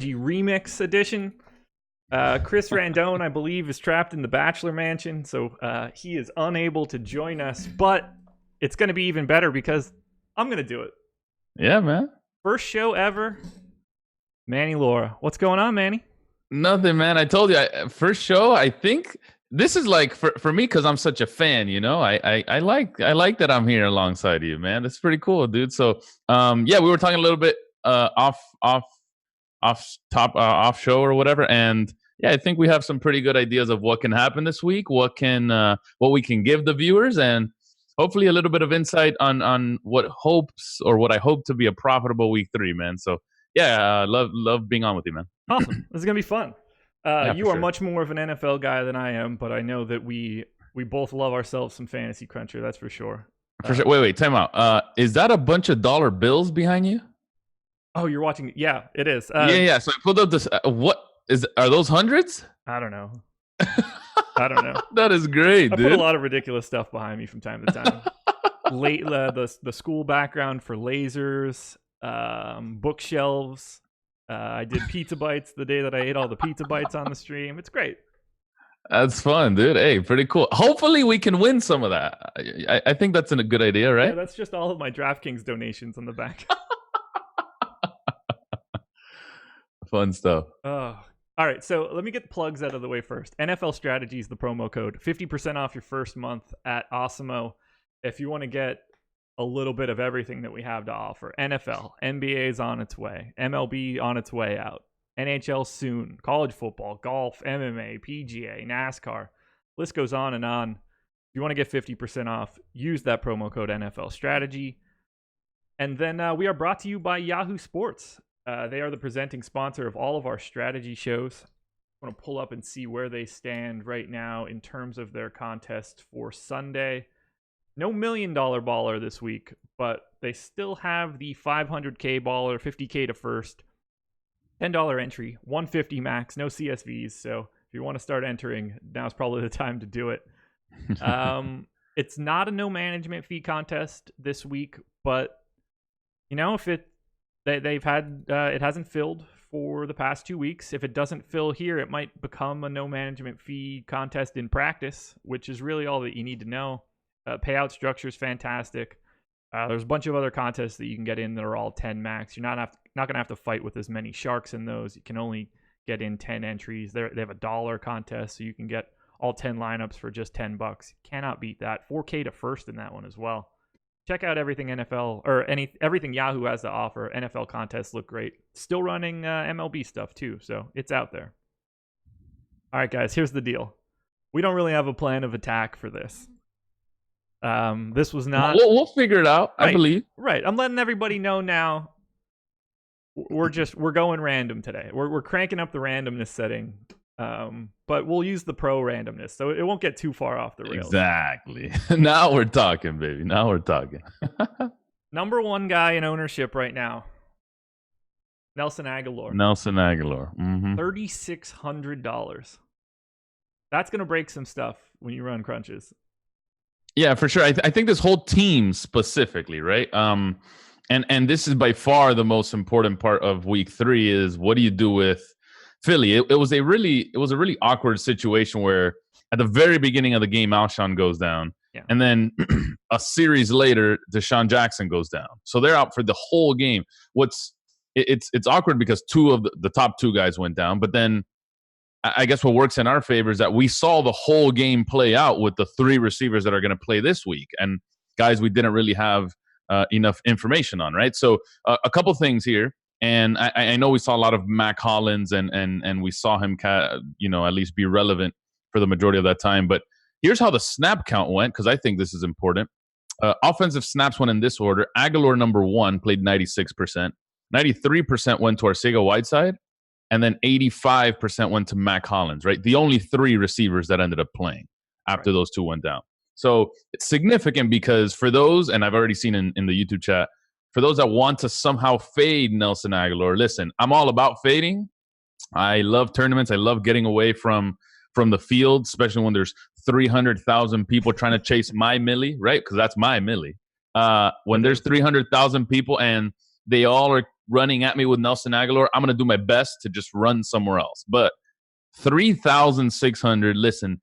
remix edition. Chris Randone, I believe, is trapped in the Bachelor Mansion, so he is unable to join us. But it's going to be even better because I'm going to do it. Yeah, man. First show ever. Manny Laura. What's going on, Manny? Nothing, man. I told you, first show, I think this is like for me because I'm such a fan, you know. I like that I'm here alongside you, man. That's pretty cool, dude. So we were talking a little bit off show or whatever, and yeah, I think we have some pretty good ideas of what can happen this week, what we can give the viewers, and hopefully a little bit of insight on what I hope to be a profitable week 3, man. So yeah, love being on with you, man. Awesome. This is going to be fun. You are much more of an NFL guy than I am, but I know that we both love ourselves some Fantasy Cruncher, that's for sure. For sure. Wait, time out. Is that a bunch of dollar bills behind you? Oh, you're watching? Yeah, it is. Yeah. So I pulled up this. Are those hundreds? I don't know. I don't know. That is great, dude. I put a lot of ridiculous stuff behind me from time to time. The school background for lasers, bookshelves. I did pizza bites the day that I ate all the pizza bites on the stream. It's great. That's fun, dude. Hey, pretty cool. Hopefully we can win some of that. I think that's a good idea, right? Yeah, that's just all of my DraftKings donations on the back. Fun stuff. All right, so let me get the plugs out of the way first. NFL Strategy is the promo code. 50% off your first month at Awesemo. If you want to get a little bit of everything that we have to offer. NFL, NBA is on its way. MLB on its way out. NHL soon. College football, golf, MMA, PGA, NASCAR. List goes on and on. If you want to get 50% off, use that promo code NFL Strategy. And then we are brought to you by Yahoo Sports. They are the presenting sponsor of all of our strategy shows. I want to pull up and see where they stand right now in terms of their contest for Sunday. No $1 million baller this week, but they still have the $500K baller, $50K to first, $10 entry, $150 max, no CSVs. So if you want to start entering, now's probably the time to do it. It's not a no management fee contest this week, but you know, if it hasn't filled for the past 2 weeks. If it doesn't fill here, it might become a no management fee contest in practice, which is really all that you need to know. Payout structure is fantastic. There's a bunch of other contests that you can get in that are all 10 max. You're not going to have to fight with as many sharks in those. You can only get in 10 entries. They have a $1 contest, so you can get all 10 lineups for just $10. Cannot beat that. 4K to first in that one as well. Check out everything NFL or everything Yahoo has to offer. NFL contests look great. Still running MLB stuff too, so it's out there. All right, guys, here's the deal. We don't really have a plan of attack for this. This was not. We'll figure it out. Right, I believe. Right. I'm letting everybody know now. We're going random today. We're cranking up the randomness setting. But we'll use the pro randomness, so it won't get too far off the rails. Exactly. Now we're talking, baby. Now we're talking. Number one guy in ownership right now, Nelson Aguilar. Mm-hmm. $3,600. That's gonna break some stuff when you run crunches. Yeah, for sure. I think this whole team specifically, right? And this is by far the most important part of week 3 is what do you do with Philly? It was a really awkward situation where at the very beginning of the game, Alshon goes down. Yeah. And then a series later, Deshaun Jackson goes down. So they're out for the whole game. It's awkward because 2 of the top 2 guys went down. But then I guess what works in our favor is that we saw the whole game play out with the 3 receivers that are going to play this week. And guys we didn't really have enough information on, right? So a couple things here. And I know we saw a lot of Mac Hollins and we saw him, at least be relevant for the majority of that time. But here's how the snap count went, because I think this is important. Offensive snaps went in this order. Aguilar, number 1, played 96%. 93% went to Arcega-Whiteside. And then 85% went to Mac Hollins, right? The only 3 receivers that ended up playing after those 2 went down. So it's significant because for those, and I've already seen in the YouTube chat, for those that want to somehow fade Nelson Aguilar, listen, I'm all about fading. I love tournaments. I love getting away from the field, especially when there's 300,000 people trying to chase my millie, right? Because that's my millie. When there's 300,000 people and they all are running at me with Nelson Aguilar, I'm going to do my best to just run somewhere else. But 3,600, listen,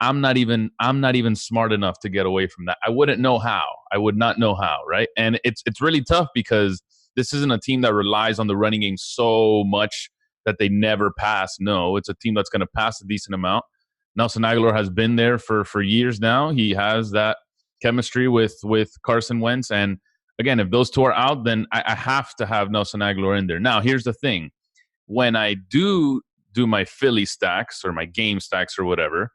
I'm not even smart enough to get away from that. I wouldn't know how. I would not know how, right? And it's really tough because this isn't a team that relies on the running game so much that they never pass. No, it's a team that's going to pass a decent amount. Nelson Aguilar has been there for years now. He has that chemistry with Carson Wentz. And again, if those two are out, then I have to have Nelson Aguilar in there. Now, here's the thing. When I do my Philly stacks or my game stacks or whatever,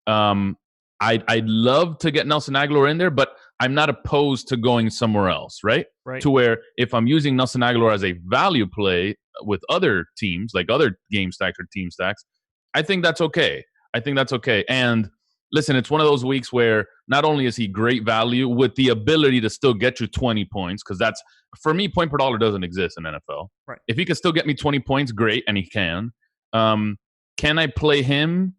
I'd love to get Nelson Aguilar in there, but I'm not opposed to going somewhere else, right? Right. To where if I'm using Nelson Aguilar as a value play with other teams, like other game stacks or team stacks, I think that's okay. And listen, it's one of those weeks where not only is he great value with the ability to still get you 20 points, because that's, for me, point per dollar doesn't exist in NFL. Right. If he can still get me 20 points, great, and he can. Can I play him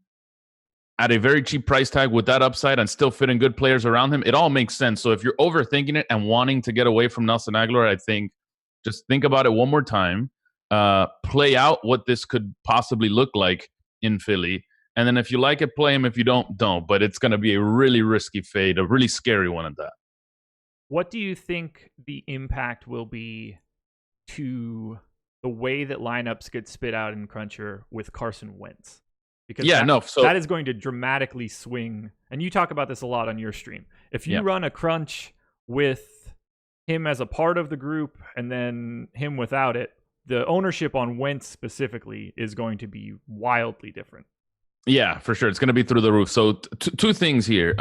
at a very cheap price tag with that upside and still fit in good players around him? It all makes sense. So if you're overthinking it and wanting to get away from Nelson Aguilar, I think just think about it one more time. Play out what this could possibly look like in Philly. And then if you like it, play him. If you don't. But it's going to be a really risky fade, a really scary one at that. What do you think the impact will be to the way that lineups get spit out in Cruncher with Carson Wentz? Because that is going to dramatically swing. And you talk about this a lot on your stream. If you run a crunch with him as a part of the group and then him without it, the ownership on Wentz specifically is going to be wildly different. Yeah, for sure. It's going to be through the roof. So two things here.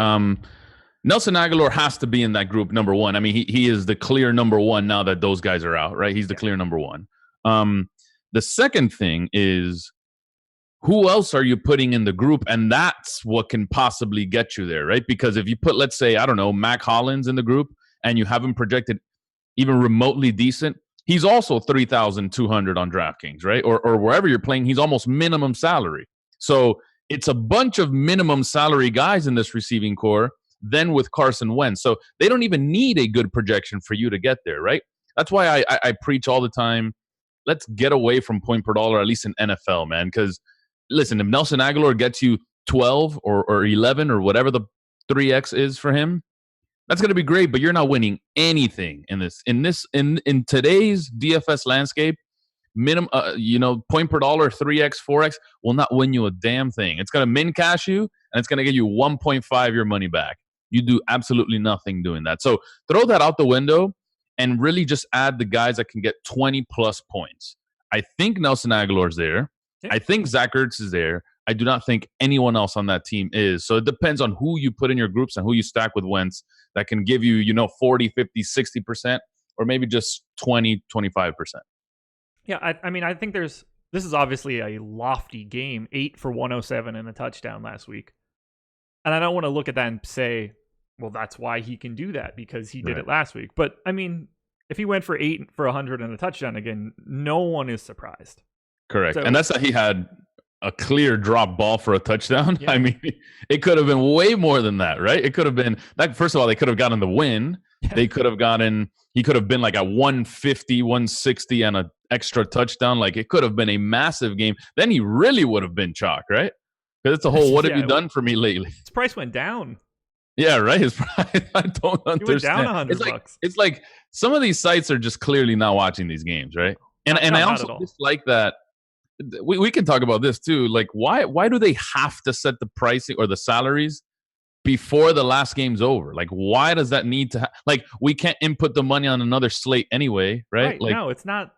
Nelson Aguilar has to be in that group, number one. I mean, he is the clear number one now that those guys are out, right? He's the clear number one. The second thing is, who else are you putting in the group? And that's what can possibly get you there, right? Because if you put, let's say, I don't know, Mac Hollins in the group and you have him projected even remotely decent, he's also 3,200 on DraftKings, right? Or wherever you're playing, he's almost minimum salary. So it's a bunch of minimum salary guys in this receiving core, then with Carson Wentz. So they don't even need a good projection for you to get there, right? That's why I preach all the time, let's get away from point per dollar, at least in NFL, man. Because, listen, if Nelson Aguilar gets you 12 or 11 or whatever the 3X is for him, that's going to be great, but you're not winning anything in today's DFS landscape. Minimum, point per dollar, 3X, 4X will not win you a damn thing. It's going to min cash you, and it's going to get you 1.5 your money back. You do absolutely nothing doing that. So throw that out the window and really just add the guys that can get 20 plus points. I think Nelson Aguilar's there. Yeah. I think Zach Ertz is there. I do not think anyone else on that team is. So it depends on who you put in your groups and who you stack with Wentz that can give you, 40, 50, 60%, or maybe just 20, 25%. Yeah, I think this is obviously a lofty game, 8 for 107 and a touchdown last week. And I don't want to look at that and say, well, that's why he can do that, because he did it last week. But, I mean, if he went for 8 for 100 and a touchdown again, no one is surprised. Correct. So, and that's that he had a clear drop ball for a touchdown. Yeah. I mean, it could have been way more than that, right? It could have been, first of all, they could have gotten the win. They could have he could have been like a 150, 160 and an extra touchdown. Like, it could have been a massive game. Then he really would have been chalk, right? Because it's a whole, what have you done for me lately? His price went down. Yeah, right. His price, I don't understand. He went down $100. It's like some of these sites are just clearly not watching these games, right? And I also dislike that. We can talk about this too. Like, why do they have to set the pricing or the salaries before the last game's over? Like, why does that need to like, we can't input the money on another slate anyway, right? Like, no, it's not.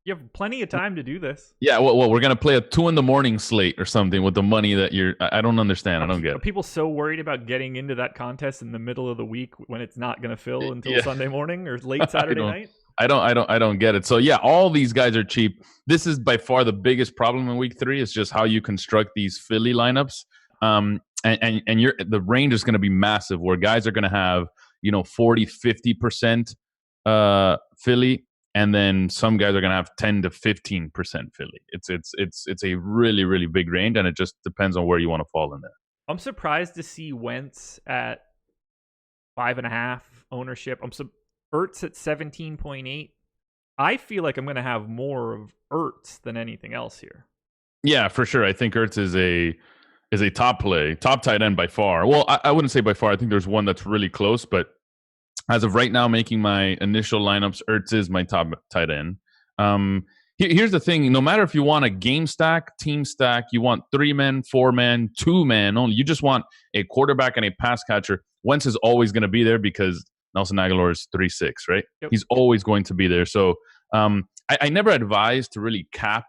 You have plenty of time to do this. Yeah, well, we're going to play a 2 a.m. slate or something with the money that I don't understand. I don't get it. Are people so worried about getting into that contest in the middle of the week when it's not going to fill until Sunday morning or late Saturday night? I don't get it. So yeah, all these guys are cheap. This is by far the biggest problem in week 3 is just how you construct these Philly lineups. And the range is going to be massive where guys are going to have, 40, 50% Philly, and then some guys are going to have 10 to 15% Philly. It's a really, really big range, and it just depends on where you want to fall in there. I'm surprised to see Wentz at 5.5 ownership. Ertz at 17.8. I feel like I'm going to have more of Ertz than anything else here. Yeah, for sure. I think Ertz is a top play, top tight end by far. Well, I wouldn't say by far. I think there's one that's really close, but as of right now, making my initial lineups, Ertz is my top tight end. Here's the thing. No matter if you want a game stack, team stack, you want 3-man, 4-man, 2-man only. You just want a quarterback and a pass catcher. Wentz is always going to be there because Nelson Aguilar is 3'6", right? Yep. He's always going to be there. So I never advise to really cap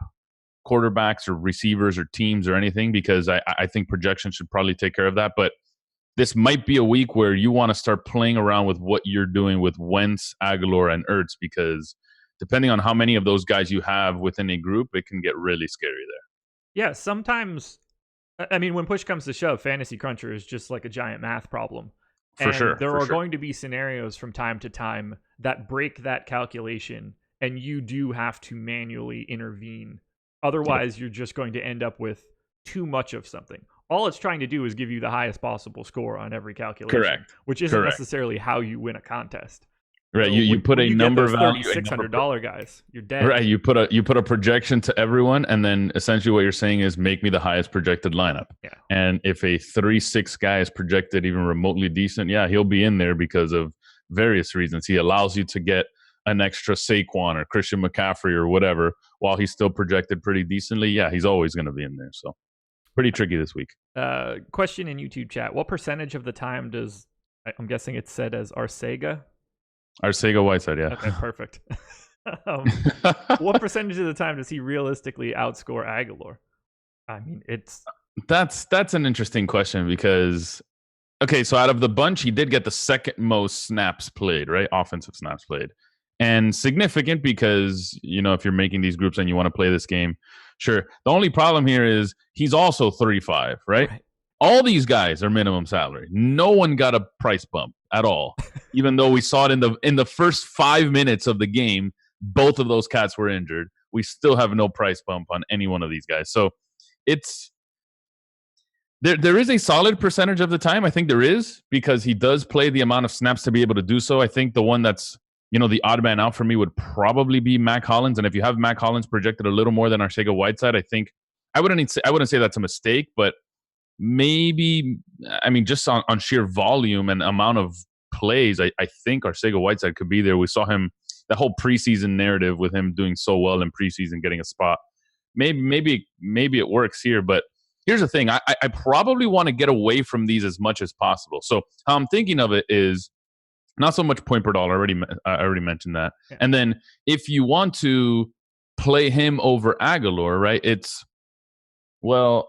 quarterbacks or receivers or teams or anything because I think projection should probably take care of that. But this might be a week where you want to start playing around with what you're doing with Wentz, Aguilar, and Ertz because depending on how many of those guys you have within a group, it can get really scary there. Yeah, sometimes, I mean, when push comes to shove, Fantasy Cruncher is just like a giant math problem. For sure. There are going to be scenarios from time to time that break that calculation, and you do have to manually intervene. Otherwise, you're just going to end up with too much of something. All it's trying to do is give you the highest possible score on every calculation. Correct. Which isn't necessarily how you win a contest. Right, So you put a number value, $600 guys, you're dead. Right, you put a projection to everyone, and then essentially what you're saying is make me the highest projected lineup. Yeah. And if a 3-6 guy is projected even remotely decent, yeah, he'll be in there because of various reasons. He allows you to get an extra Saquon or Christian McCaffrey or whatever, while he's still projected pretty decently. Yeah, he's always going to be in there. So pretty tricky this week. Question in YouTube chat: what percentage of the time does I'm guessing it's said as Arcega? Arcega Whiteside, yeah. Okay, perfect. What percentage of the time does he realistically outscore Aguilar? I mean, that's an interesting question because, okay, so out of the bunch, he did get the second most snaps played, right? Offensive snaps played. And significant because, if you're making these groups and you want to play this game, sure. The only problem here is he's also 3-5, right? All these guys are minimum salary. No one got a price bump at all. Even though we saw it in the first 5 minutes of the game, both of those cats were injured. We still have no price bump on any one of these guys. So it's there is a solid percentage of the time. I think there is because he does play the amount of snaps to be able to do so. I think the one that's the odd man out for me would probably be Mac Hollins. And if you have Mac Hollins projected a little more than Arcega Whiteside, I think I wouldn't say that's a mistake, but maybe, just on sheer volume and amount of plays, I think Arcega Whiteside could be there. We saw him, the whole preseason narrative with him doing so well in preseason, getting a spot. Maybe it works here, but here's the thing. I probably want to get away from these as much as possible. So how I'm thinking of it is not so much point per dollar. I already mentioned that. Yeah. And then if you want to play him over Aguilar, right, it's, well,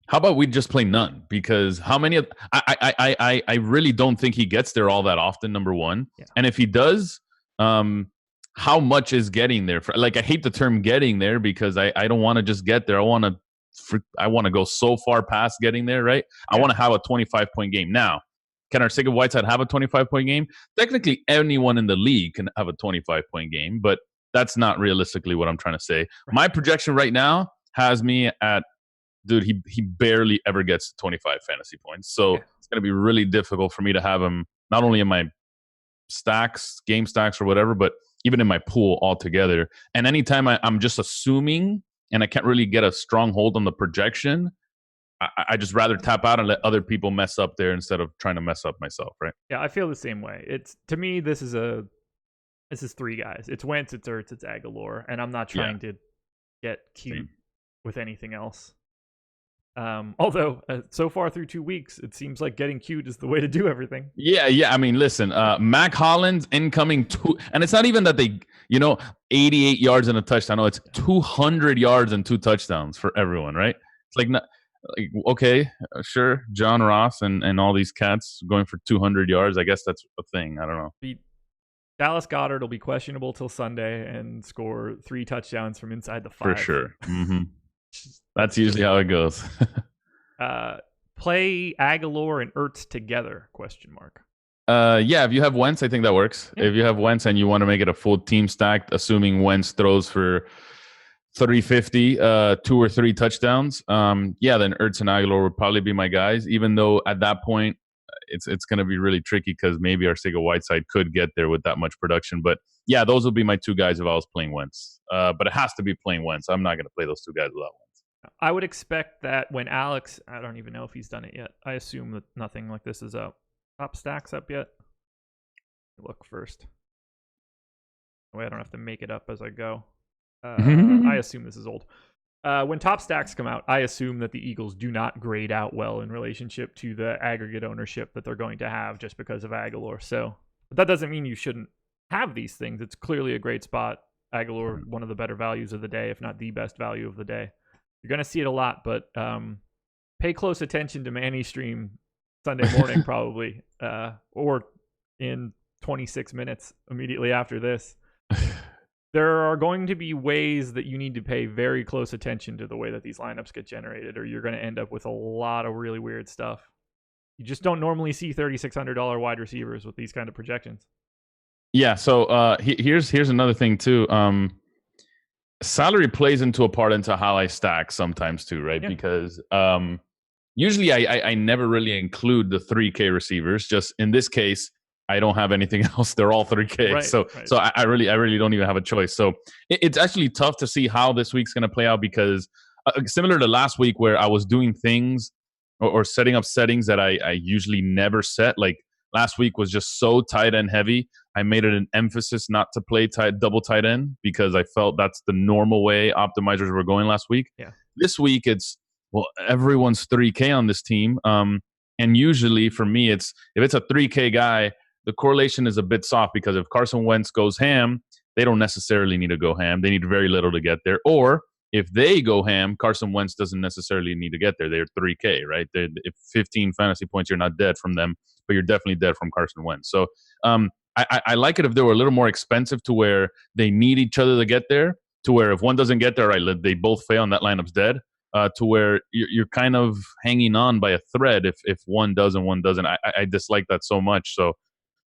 how about we just play none? Because how many of I really don't think he gets there all that often, number one. Yeah. And if he does, how much is getting there? I hate the term getting there because I don't want to just get there. I want to go so far past getting there, right? Yeah. I want to have a 25-point game. Now, can Arcega Whiteside have a 25-point game? Technically, anyone in the league can have a 25-point game, but that's not realistically what I'm trying to say. Right. My projection right now has me at, dude, he barely ever gets 25 fantasy points. So It's going to be really difficult for me to have him not only in my stacks, game stacks or whatever, but even in my pool altogether. And anytime I'm just assuming and I can't really get a strong hold on the projection, I just rather tap out and let other people mess up there instead of trying to mess up myself, right? Yeah, I feel the same way. It's, to me, this is three guys. It's Wentz, it's Ertz, it's Aguilar, and I'm not trying to get cute with anything else. Although so far through 2 weeks, it seems like getting cute is the way to do everything. Yeah. I mean, listen, Mac Hollins incoming and it's not even that they, 88 yards and a touchdown. No, it's 200 yards and 2 touchdowns for everyone, right? It's like, okay, sure, John Ross and all these cats going for 200 yards. I guess that's a thing. I don't know. Dallas Goedert will be questionable till Sunday and score 3 touchdowns from inside the 5. For sure. Mm-hmm. That's usually how it goes. Play Aguilar and Ertz together? ? Yeah, if you have Wentz, I think that works. Yeah. If you have Wentz and you want to make it a full team stack, assuming Wentz throws for 350, 2 or 3 touchdowns, then Ertz and Aguilar would probably be my guys. Even though at that point, it's going to be really tricky because maybe Arcega-Whiteside could get there with that much production. But yeah, those would be my two guys if I was playing Wentz. But it has to be playing Wentz. I'm not going to play those two guys without Wentz. I would expect that when Alex, I don't even know if he's done it yet. I assume that nothing like this is up. Top stacks up yet? Look first. That way I don't have to make it up as I go. I assume this is old. When top stacks come out, I assume that the Eagles do not grade out well in relationship to the aggregate ownership that they're going to have just because of Aguilar. So, but that doesn't mean you shouldn't have these things. It's clearly a great spot. Aguilar, one of the better values of the day, if not the best value of the day. You're going to see it a lot, but pay close attention to Manny stream Sunday morning probably, or in 26 minutes immediately after this. There are going to be ways that you need to pay very close attention to the way that these lineups get generated, or you're going to end up with a lot of really weird stuff. You just don't normally see $3,600 wide receivers with these kind of projections. Yeah, so here's another thing too. Salary plays into a part into how I stack sometimes too, right? Yeah. Because usually I never really include the 3K receivers. Just in this case, I don't have anything else. They're all 3K. Right, so I really don't even have a choice. So it's actually tough to see how this week's going to play out because similar to last week where I was doing things or setting up settings that I usually never set. Like last week was just so tight end heavy. I made it an emphasis not to play double tight end because I felt that's the normal way optimizers were going last week. Yeah. This week it's, well, everyone's 3K on this team. And usually for me, if it's a 3K guy, the correlation is a bit soft because if Carson Wentz goes ham, they don't necessarily need to go ham. They need very little to get there. Or if they go ham, Carson Wentz doesn't necessarily need to get there. They're 3K, right? If 15 fantasy points, you're not dead from them, but you're definitely dead from Carson Wentz. So I like it if they were a little more expensive to where they need each other to get there, to where if one doesn't get there, right, they both fail and that lineup's dead. To where you're kind of hanging on by a thread if one does and one doesn't. I dislike that so much. So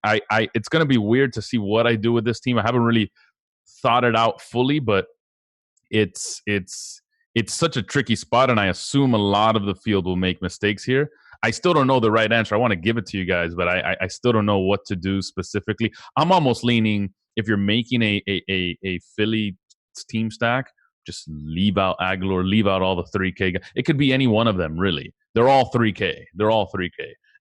it's going to be weird to see what I do with this team. I haven't really thought it out fully, but it's such a tricky spot, and I assume a lot of the field will make mistakes here. I still don't know the right answer. I want to give it to you guys, but I still don't know what to do specifically. I'm almost leaning, if you're making a Philly team stack, just leave out Aguilar, leave out all the 3K guys. It could be any one of them, really. They're all 3K.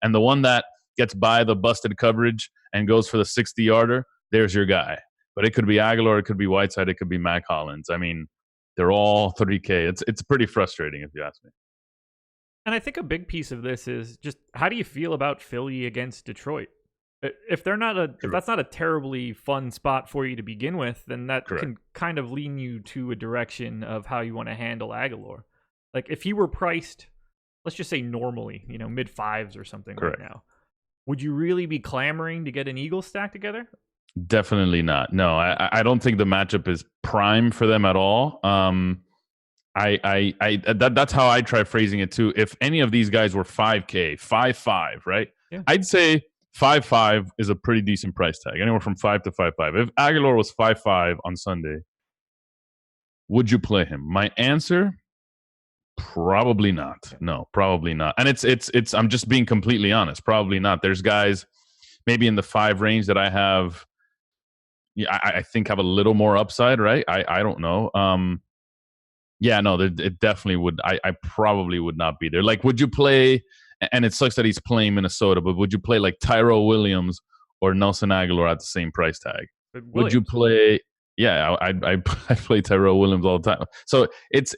And the one that gets by the busted coverage and goes for the 60-yarder, there's your guy. But it could be Aguilar, it could be Whiteside, it could be Mac Hollins. I mean, they're all 3K. It's pretty frustrating if you ask me. And I think a big piece of this is just how do you feel about Philly against Detroit? If that's not a terribly fun spot for you to begin with, then that can kind of lean you to a direction of how you want to handle Aguilar. Like if he were priced, let's just say normally, mid fives or something right now, would you really be clamoring to get an Eagles stack together? Definitely not. No, I don't think the matchup is prime for them at all. That's how I try phrasing it too. If any of these guys were 5K, 5.5, right? Yeah. I'd say 5.5 is a pretty decent price tag, anywhere from 5 to 5.5. If Aguilar was 5.5 on Sunday, would you play him? My answer, probably not. No, probably not. And it's. I'm just being completely honest. Probably not. There's guys maybe in the 5 range that I have. Yeah, I think have a little more upside, right? I don't know. Yeah, no, it definitely would. I probably would not be there. Like, would you play? And it sucks that he's playing Minnesota, but would you play like Tyrell Williams or Nelson Aguilar at the same price tag? Would you play? Yeah, I play Tyrell Williams all the time. So it's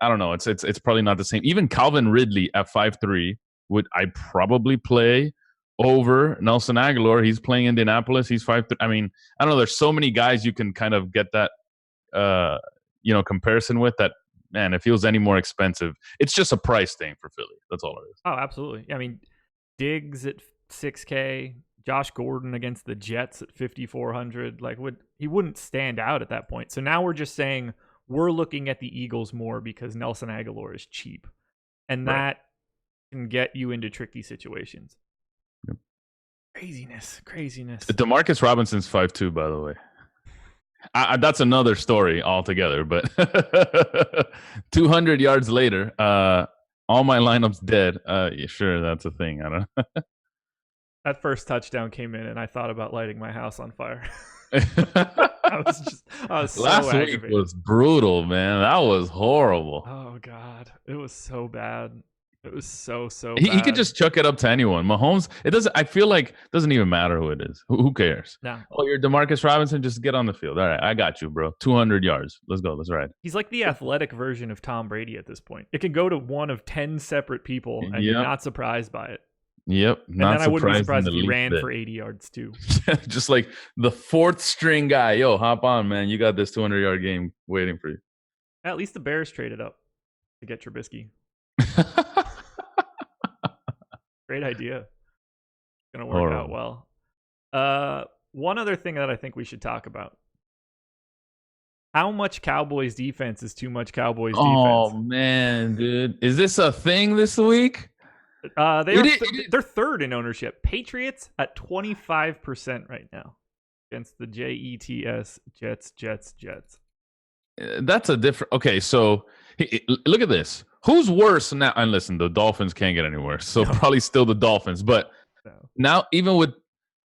I don't know. It's probably not the same. Even Calvin Ridley at 5.3 would I probably play over Nelson Aguilar. He's playing Indianapolis. He's 5.3. I mean, I don't know. There's so many guys you can kind of get that comparison with that. Man, if he was any more expensive, it's just a price thing for Philly. That's all it is. Oh, absolutely. I mean, Diggs at 6K, Josh Gordon against the Jets at 5,400. Like, he wouldn't stand out at that point. So now we're just saying we're looking at the Eagles more because Nelson Aguilar is cheap, and that can get you into tricky situations. Yep. Craziness. Demarcus Robinson's 5'2", by the way. That's another story altogether, but 200 yards later, all my lineups dead. Yeah, sure, that's a thing. I don't know. That first touchdown came in, and I thought about lighting my house on fire. I was so Last week aggravated. was brutal, man. That was horrible. Oh God, it was so bad. It was so bad. He could just chuck it up to anyone. Mahomes, it doesn't. I feel like it doesn't even matter who it is. Who cares? No. Oh, you're Demarcus Robinson. Just get on the field. All right, I got you, bro. 200 yards. Let's go. Let's ride. He's like the athletic version of Tom Brady at this point. It can go to one of 10 separate people, and you're not surprised by it. Yep. And then I wouldn't be surprised if he ran for 80 yards too. Just like the fourth string guy. Yo, hop on, man. You got this 200-yard game waiting for you. At least the Bears traded up to get Trubisky. Great idea. Gonna work out well. One other thing that I think we should talk about. How much Cowboys defense is too much Cowboys defense? Oh, man, dude. Is this a thing this week? They're third in ownership. Patriots at 25% right now against the Jets. That's a different. Okay, so look at this. Who's worse now? And listen, the Dolphins can't get any worse, so probably still the Dolphins. But now, even with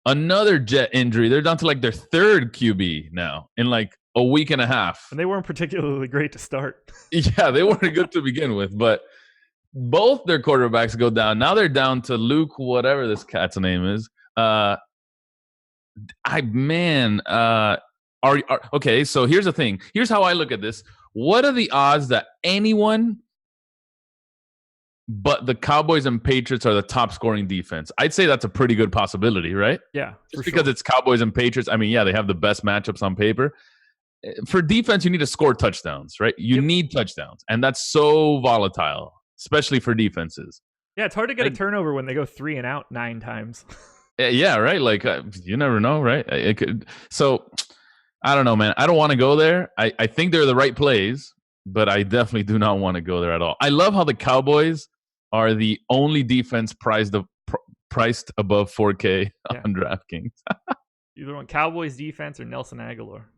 another Jet injury, they're down to like their third QB now in like a week and a half. And they weren't particularly great to start. Yeah, they weren't good to begin with, but both their quarterbacks go down. Now they're down to Luke, whatever this cat's name is. Okay, so here's the thing. Here's how I look at this. What are the odds that anyone but the Cowboys and Patriots are the top scoring defense? I'd say that's a pretty good possibility, right? Yeah. Just because it's Cowboys and Patriots. I mean, yeah, they have the best matchups on paper. For defense, you need to score touchdowns, right? You need touchdowns. And that's so volatile, especially for defenses. Yeah, it's hard to get a turnover when they go 3 and out 9 times. Yeah, right? Like, you never know, right? So, I don't know, man. I don't want to go there. I think they're the right plays, but I definitely do not want to go there at all. I love how the Cowboys are the only defense priced above 4K on DraftKings. Either one, Cowboys defense or Nelson Aguilar.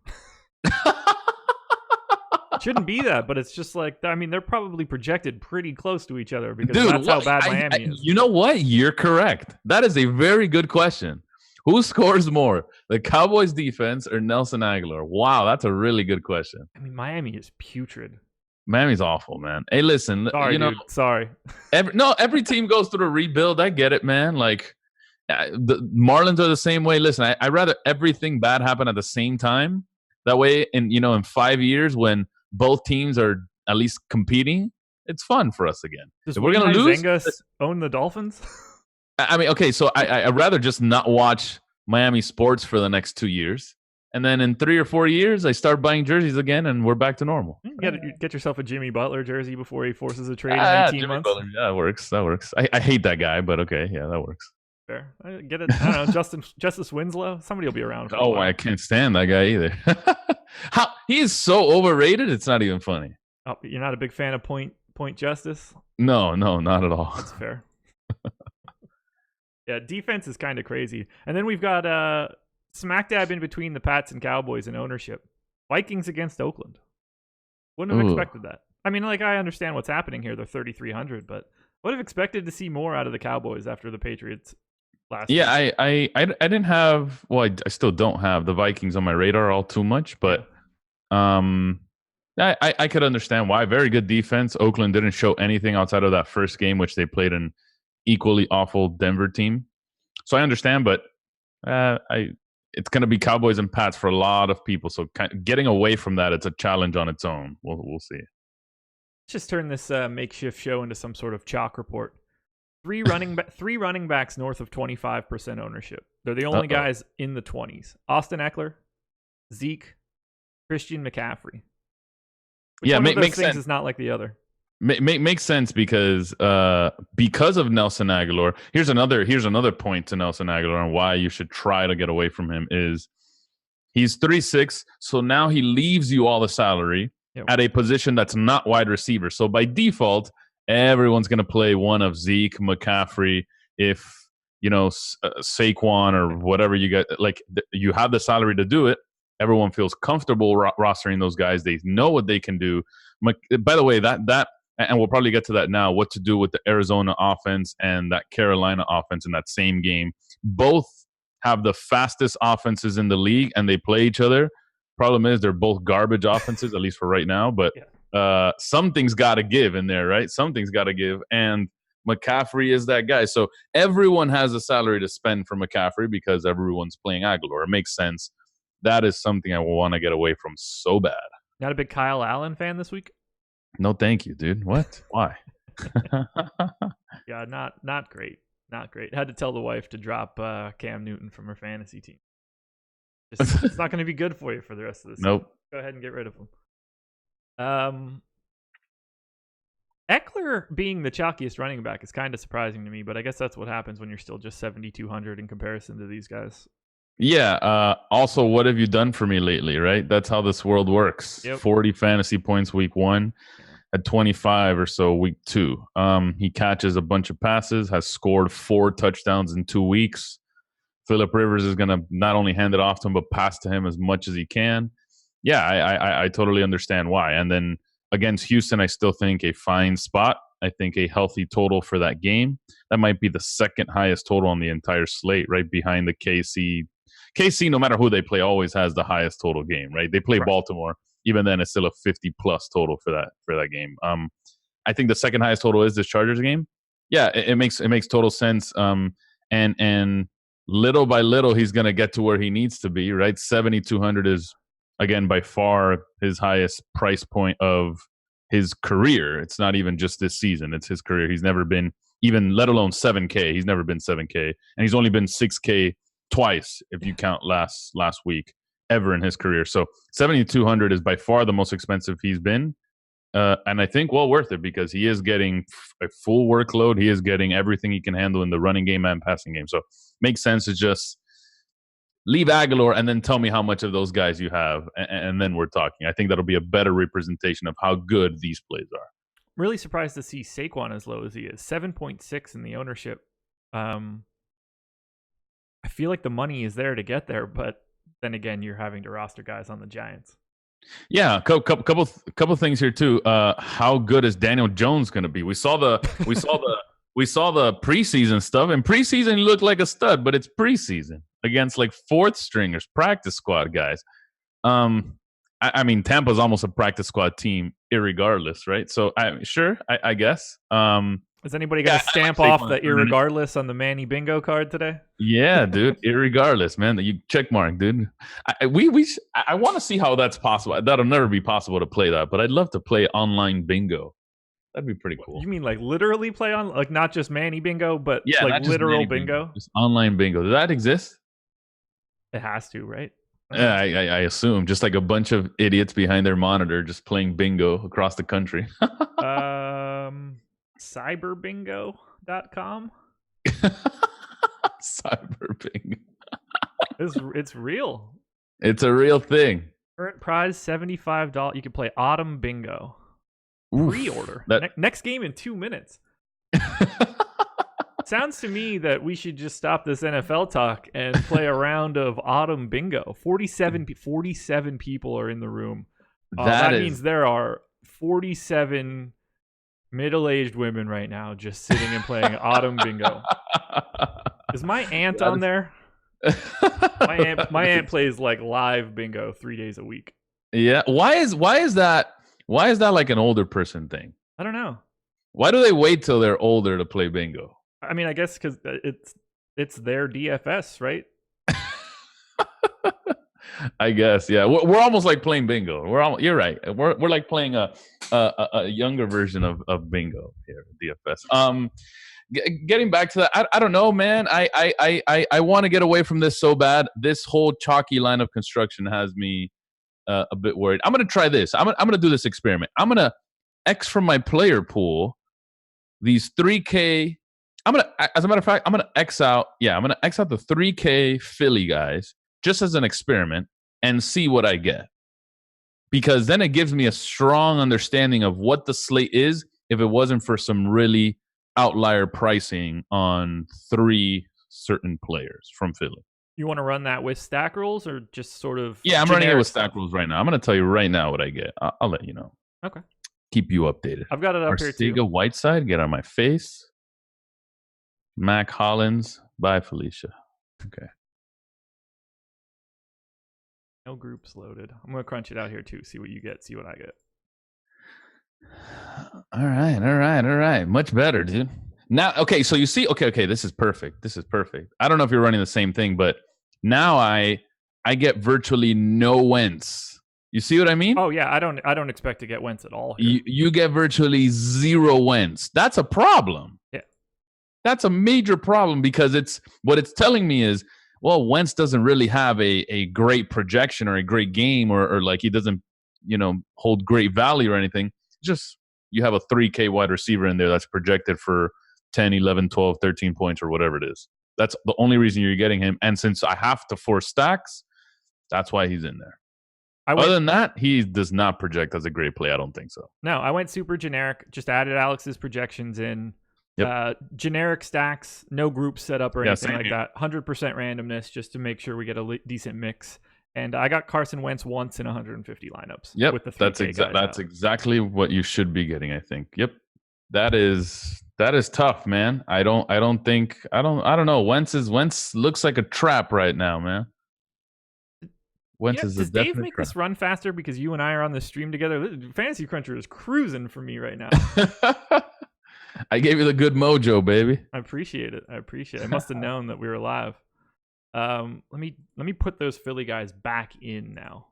It shouldn't be that, but it's just like, I mean, they're probably projected pretty close to each other because that's how bad Miami is. You know what? You're correct. That is a very good question. Who scores more, the Cowboys defense or Nelson Aguilar? Wow, that's a really good question. I mean, Miami is putrid. Miami's awful, man. Hey, listen, dude. Sorry. Every team goes through a rebuild. I get it, man. Like, the Marlins are the same way. Listen, I'd rather everything bad happen at the same time. That way, in 5 years, when both teams are at least competing, it's fun for us again. If we're going to lose, own the Dolphins? I mean, okay, so I'd rather just not watch Miami sports for the next 2 years. And then in 3 or 4 years, I start buying jerseys again, and we're back to normal. You got to get yourself a Jimmy Butler jersey before he forces a trade in 18 months. Butler, yeah, that works. I hate that guy, but okay, yeah, that works. Fair. I get it. I don't know, Justice Winslow? Somebody will be around for a while. I can't stand that guy either. He is so overrated, it's not even funny. Oh, you're not a big fan of Point Justice? No, not at all. That's fair. Yeah, defense is kind of crazy. And then we've got smack dab in between the Pats and Cowboys in ownership. Vikings against Oakland. Wouldn't have expected that. I mean, like, I understand what's happening here. They're 3,300, but would have expected to see more out of the Cowboys after the Patriots last week. I didn't have, I still don't have the Vikings on my radar all too much, but I could understand why. Very good defense. Oakland didn't show anything outside of that first game, which they played an equally awful Denver team. So I understand, but it's going to be Cowboys and Pats for a lot of people. So getting away from that, it's a challenge on its own. We'll see. Let's just turn this makeshift show into some sort of chalk report. Three running backs north of 25% ownership. They're the only guys in the 20s. Austin Eckler, Zeke, Christian McCaffrey. Which one of those things is not like the other? Makes sense because of Nelson Aguilar. Here's another point to Nelson Aguilar and why you should try to get away from him is he's 3.6, so now he leaves you all the salary at a position that's not wide receiver. So by default, everyone's going to play one of Zeke, McCaffrey, if Saquon or whatever you get. Like, you have the salary to do it. Everyone feels comfortable rostering those guys. They know what they can do. By the way, that and we'll probably get to that now, what to do with the Arizona offense and that Carolina offense in that same game. both have the fastest offenses in the league, and they play each other. Problem is, they're both garbage offenses, at least for right now. But something's got to give in there, right? Something's got to give, and McCaffrey is that guy. So everyone has a salary to spend for McCaffrey because everyone's playing Aguilar. It makes sense. That is something I want to get away from so bad. Not a big Kyle Allen fan this week? No, thank you, dude. What? Why? Yeah, not great. Not great. Had to tell the wife to drop Cam Newton from her fantasy team. It's not going to be good for you for the rest of the season. Nope. Go ahead and get rid of him. Eckler being the chalkiest running back is kind of surprising to me, but I guess that's what happens when you're still just 7,200 in comparison to these guys. Yeah. Also, what have you done for me lately, right? That's how this world works. Yep. 40 fantasy points week 1, at 25 or so week 2. He catches a bunch of passes, has scored 4 touchdowns in 2 weeks. Phillip Rivers is going to not only hand it off to him, but pass to him as much as he can. Yeah, I totally understand why. And then against Houston, I still think a fine spot. I think a healthy total for that game. That might be the second highest total on the entire slate, right behind the KC. KC, no matter who they play, always has the highest total game, right? They play Baltimore. Even then, it's still a 50-plus total for that game. I think the second highest total is this Chargers game. Yeah, it makes total sense. And little by little, he's going to get to where he needs to be, right? 7,200 is, again, by far his highest price point of his career. It's not even just this season. It's his career. He's never been, even let alone 7K. He's never been 7K. And he's only been 6K twice, if you count last week, ever in his career. So 7,200 is by far the most expensive he's been. And I think well worth it because he is getting a full workload. He is getting everything he can handle in the running game and passing game. So makes sense to just leave Aguilar and then tell me how much of those guys you have. And then we're talking. I think that'll be a better representation of how good these plays are. Really surprised to see Saquon as low as he is. 7.6 in the ownership. I feel like the money is there to get there, but then again, you're having to roster guys on the Giants. Yeah, couple things here too. How good is Daniel Jones going to be? We saw the preseason stuff, and preseason he looked like a stud, but it's preseason against like fourth stringers, practice squad guys. I mean, Tampa's almost a practice squad team, irregardless, right? So I guess. Is anybody going to stamp off the irregardless on the Manny bingo card today? Yeah, dude, irregardless, man. You check mark, dude. I want to see how that's possible. That'll never be possible to play that, but I'd love to play online bingo. That'd be pretty cool. You mean like literally play on, like not just Manny bingo, but yeah, like literal bingo? Just online bingo. Does that exist? It has to, right? Yeah, I assume. Just like a bunch of idiots behind their monitor just playing bingo across the country. Cyberbingo.com. Cyberbingo. It's real. It's a real thing. Current prize $75. You can play Autumn Bingo. Pre-order. Next game in 2 minutes. Sounds to me that we should just stop this NFL talk and play a round of Autumn Bingo. 47 people are in the room. That means there are 47 middle-aged women right now just sitting and playing Autumn Bingo. Is my aunt on there? My aunt plays like live bingo 3 days a week. Yeah. Why is that like an older person thing? I don't know. Why do they wait till they're older to play bingo? I mean, I guess because it's their DFS, right? I guess, yeah. We're almost like playing bingo. You're right. We're like playing a younger version of bingo here at DFS. Getting back to that, I don't know, man. I want to get away from this so bad. This whole chalky line of construction has me a bit worried. I'm gonna try this. I'm gonna do this experiment. I'm gonna X from my player pool these 3K. As a matter of fact, I'm gonna X out. Yeah, I'm gonna X out the 3K Philly guys just as an experiment and see what I get. Because then it gives me a strong understanding of what the slate is if it wasn't for some really outlier pricing on 3 certain players from Philly. You want to run that with stack rules or just sort of? Yeah, I'm running it with stack rules right now. I'm going to tell you right now what I get. I'll let you know. Okay. Keep you updated. I've got it up here too. Whiteside, get on my face. Mac Hollins, bye Felicia. Okay. No groups loaded. I'm gonna crunch it out here too. See what you get. See what I get. All right. Much better, dude. Now, okay, so you see, okay, this is perfect. I don't know if you're running the same thing, but now I get virtually no Wentz. You see what I mean? Oh yeah, I don't expect to get Wentz at all here. You get virtually zero Wentz. That's a problem. Yeah. That's a major problem because what it's telling me is, well, Wentz doesn't really have a great projection or a great game or like he doesn't, hold great value or anything. Just you have a 3K wide receiver in there that's projected for 10, 11, 12, 13 points or whatever it is. That's the only reason you're getting him. And since I have to force stacks, that's why he's in there. Other than that, he does not project as a great play. I don't think so. No, I went super generic. Just added Alex's projections in. Yep. Generic stacks, no group setup or anything like that. 100% randomness just to make sure we get a decent mix. And I got Carson Wentz once in 150 lineups. Yep, with the that's exactly what you should be getting. I think. Yep, that is tough, man. I don't know. Wentz looks like a trap right now, man. Does Dave make this run faster because you and I are on the stream together? Fantasy Cruncher is cruising for me right now. I gave you the good mojo, baby. I appreciate it. I must have known that we were live. Let me put those Philly guys back in now.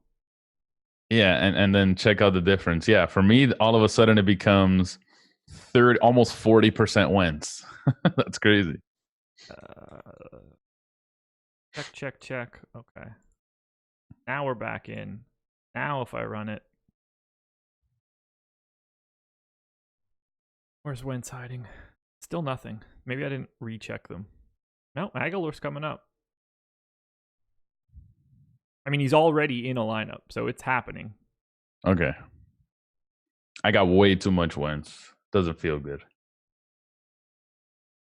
Yeah, and then check out the difference. Yeah, for me, all of a sudden it becomes almost 40% Wentz. That's crazy. Check. Okay. Now we're back in. Now if I run it. Where's Wentz hiding? Still nothing. Maybe I didn't recheck them. No, Aguilar's coming up. I mean, he's already in a lineup, so it's happening. Okay. I got way too much Wentz. Doesn't feel good.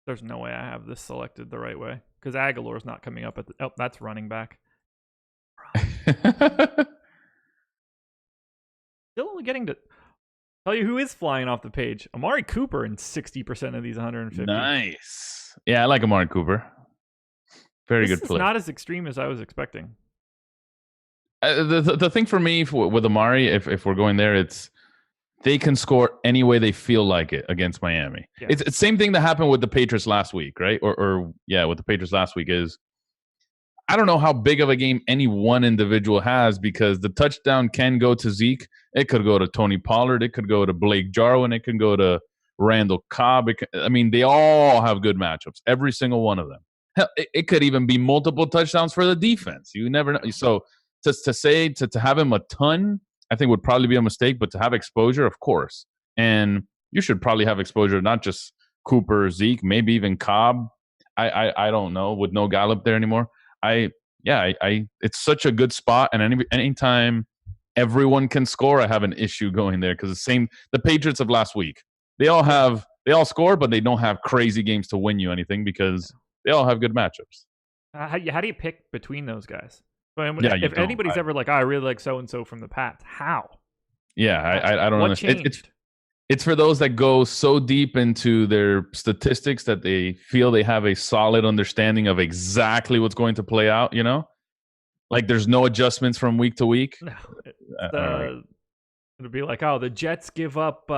There's no way I have this selected the right way because Aguilar's not coming up at the. Oh, that's running back. Still only getting to tell you who is flying off the page. Amari Cooper in 60% of these 150. Nice. Yeah, I like Amari Cooper. Very good play. It's not as extreme as I was expecting. The thing for me with Amari, if we're going there, it's they can score any way they feel like it against Miami. Yeah. It's the same thing that happened with the Patriots last week, right? Or with the Patriots last week is I don't know how big of a game any one individual has because the touchdown can go to Zeke. It could go to Tony Pollard. It could go to Blake Jarwin. It could go to Randall Cobb. They all have good matchups, every single one of them. Hell, it could even be multiple touchdowns for the defense. You never know. So to have him a ton, I think would probably be a mistake, but to have exposure, of course. And you should probably have exposure, not just Cooper, Zeke, maybe even Cobb. I don't know, with no Gallup there anymore. It's such a good spot, and anytime everyone can score, I have an issue going there because the Patriots of last week, they all score, but they don't have crazy games to win you anything because they all have good matchups. How do you pick between those guys? If anybody's ever like, I really like so and so from the Pats, how? Yeah, I don't understand. It's for those that go so deep into their statistics that they feel they have a solid understanding of exactly what's going to play out, Like there's no adjustments from week to week. No, it'll be like, the Jets give up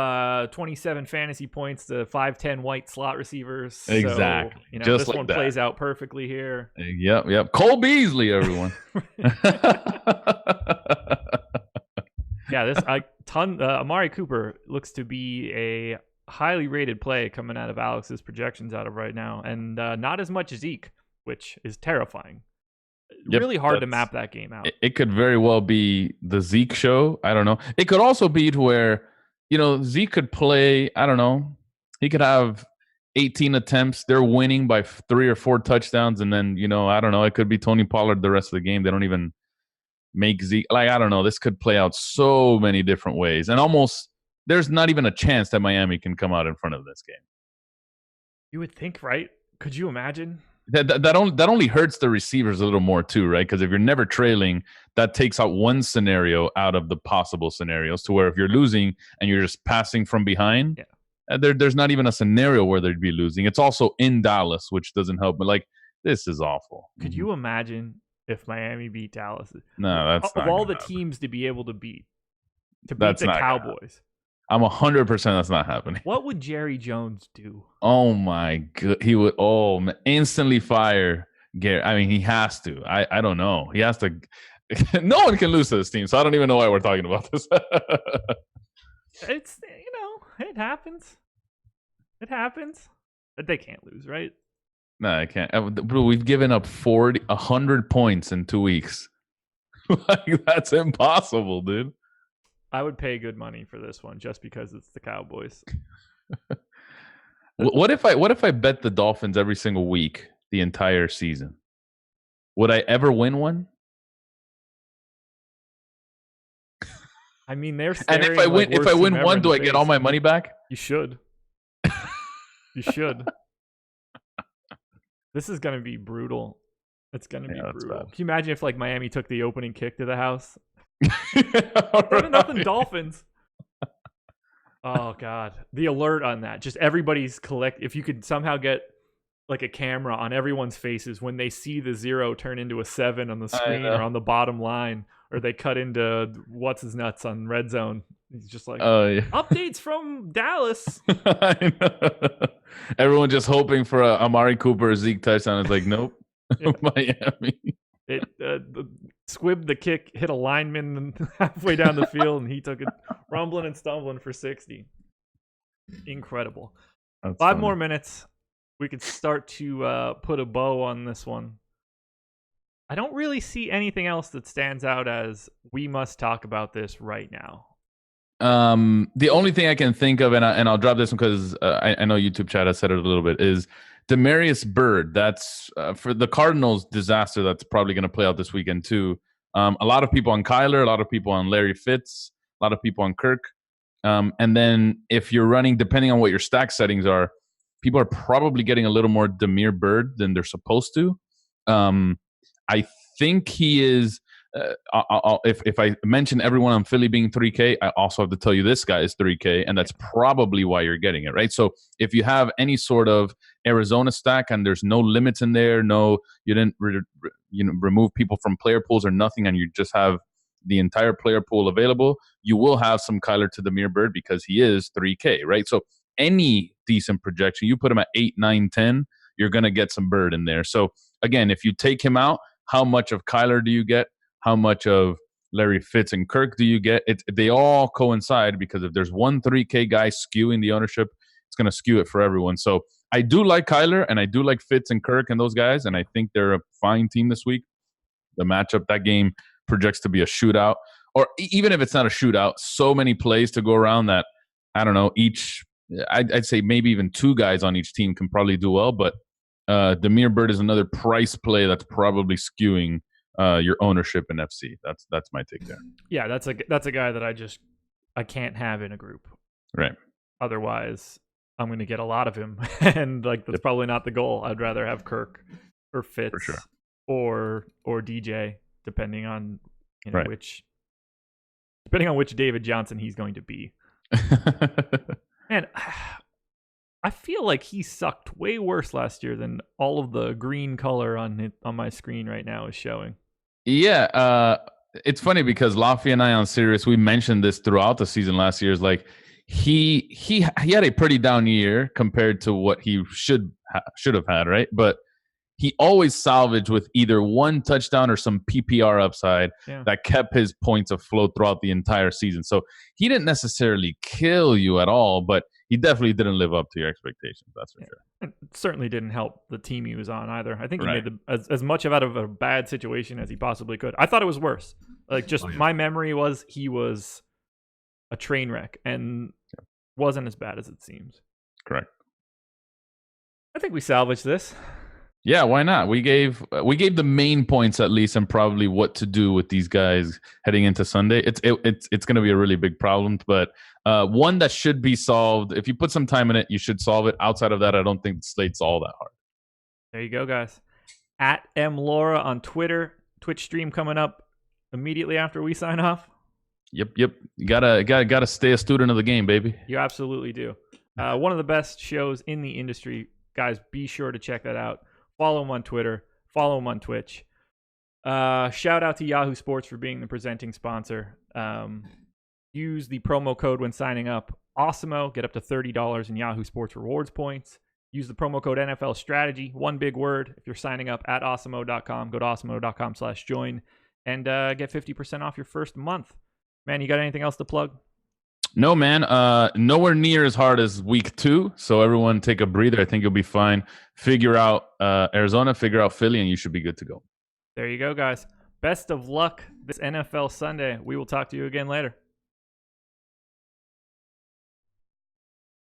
27 fantasy points to 5'10" white slot receivers. Exactly. So, just this like one that plays out perfectly here. Yep. Cole Beasley, everyone. Yeah, Amari Cooper looks to be a highly rated play coming out of Alex's projections out of right now, and not as much Zeke, which is terrifying. Really hard to map that game out. It could very well be the Zeke show. I don't know. It could also be to where, Zeke could play, I don't know, he could have 18 attempts. They're winning by 3 or 4 touchdowns, and then, I don't know, it could be Tony Pollard the rest of the game. They don't even make Zeke, I don't know. This could play out so many different ways. And almost, there's not even a chance that Miami can come out in front of this game. You would think, right? Could you imagine? That only hurts the receivers a little more too, right? Because if you're never trailing, that takes out one scenario out of the possible scenarios to where if you're losing and you're just passing from behind, there's not even a scenario where they'd be losing. It's also in Dallas, which doesn't help. But This is awful. Could you imagine if Miami beat Dallas? No, that's of not all the happen. teams to be able to beat That's the not Cowboys. I'm 100% that's not happening. What would Jerry Jones do? Oh my god, he would instantly fire Garrett. I mean, he has to. I don't know. He has to. No one can lose to this team, so I don't even know why we're talking about this. It's it happens. It happens. But they can't lose, right? No, I can't. Bro, we've given up 100 points in 2 weeks. Like, that's impossible, dude. I would pay good money for this one just because it's the Cowboys. What if I bet the Dolphins every single week the entire season? Would I ever win one? I mean, they're and if I win one, do I get all my money back? You should. You should. This is gonna be brutal. It's gonna be brutal. Bad. Can you imagine if Miami took the opening kick to the house? 7-0 Dolphins. Oh god, the alert on that! Just everybody's if you could somehow get a camera on everyone's faces when they see the 0 turn into a 7 on the screen or on the bottom line, or they cut into what's his nuts on red zone. He's just updates from Dallas. I know. Everyone just hoping for a Amari Cooper or Zeke touchdown. It's nope. Miami. Squibbed the kick, hit a lineman halfway down the field, and he took it rumbling and stumbling for 60. Incredible. That's 5 funny. More minutes. We could start to put a bow on this one. I don't really see anything else that stands out as we must talk about this right now. The only thing I can think of, and I'll drop this one because I know YouTube chat has said it a little bit, is Demarius Byrd. That's for the Cardinals disaster that's probably going to play out this weekend too. A lot of people on Kyler, a lot of people on Larry Fitz, a lot of people on Kirk. And then if you're running, depending on what your stack settings are, people are probably getting a little more Demir Byrd than they're supposed to. I think he is. If I mention everyone on Philly being 3K, I also have to tell you this guy is 3K, and that's probably why you're getting it, right? So if you have any sort of Arizona stack and there's no limits in there, you didn't remove people from player pools or nothing, and you just have the entire player pool available, you will have some Kyler to Demir Byrd because he is 3K, right? So any decent projection, you put him at 8, 9, 10, you're going to get some Byrd in there. So again, if you take him out, how much of Kyler do you get? How much of Larry Fitz and Kirk do you get? They all coincide because if there's one 3K guy skewing the ownership, it's going to skew it for everyone. So I do like Kyler, and I do like Fitz and Kirk and those guys, and I think they're a fine team this week. The matchup, that game projects to be a shootout. Or even if it's not a shootout, so many plays to go around that, I don't know, I'd say maybe even 2 guys on each team can probably do well, but Demir Byrd is another price play that's probably skewing your ownership in FC. That's my take there. Yeah, that's a guy that I can't have in a group. Right. Otherwise, I'm going to get a lot of him, and that's probably not the goal. I'd rather have Kirk or Fitz for sure. or DJ, depending on right. which David Johnson he's going to be. Man, I feel like he sucked way worse last year than all of the green color on my screen right now is showing. Yeah, it's funny because Lafayette and I on Sirius, we mentioned this throughout the season last year. Is he had a pretty down year compared to what he should have had, right? But he always salvaged with either one touchdown or some PPR upside that kept his points afloat throughout the entire season. So he didn't necessarily kill you at all, but he definitely didn't live up to your expectations. That's for sure. It certainly didn't help the team he was on either. I think he made as much out of a bad situation as he possibly could. I thought it was worse. My memory was he was a train wreck and wasn't as bad as it seems. Correct. I think we salvaged this. Yeah, why not? We gave the main points at least, and probably what to do with these guys heading into Sunday. It's going to be a really big problem, but one that should be solved. If you put some time in it, you should solve it. Outside of that, I don't think the slate's all that hard. There you go, guys. At MLaura on Twitter. Twitch stream coming up immediately after we sign off. Yep. You gotta stay a student of the game, baby. You absolutely do. One of the best shows in the industry, guys. Be sure to check that out. Follow him on Twitter. Follow him on Twitch. Shout out to Yahoo Sports for being the presenting sponsor. Use the promo code when signing up. Awesemo. Get up to $30 in Yahoo Sports rewards points. Use the promo code NFL Strategy. One big word. If you're signing up at awesemo.com, go to awesemo.com/join and get 50% off your first month. Man, you got anything else to plug? No, man. Nowhere near as hard as week 2. So everyone take a breather. I think you'll be fine. Figure out Arizona, figure out Philly, and you should be good to go. There you go, guys. Best of luck this NFL Sunday. We will talk to you again later.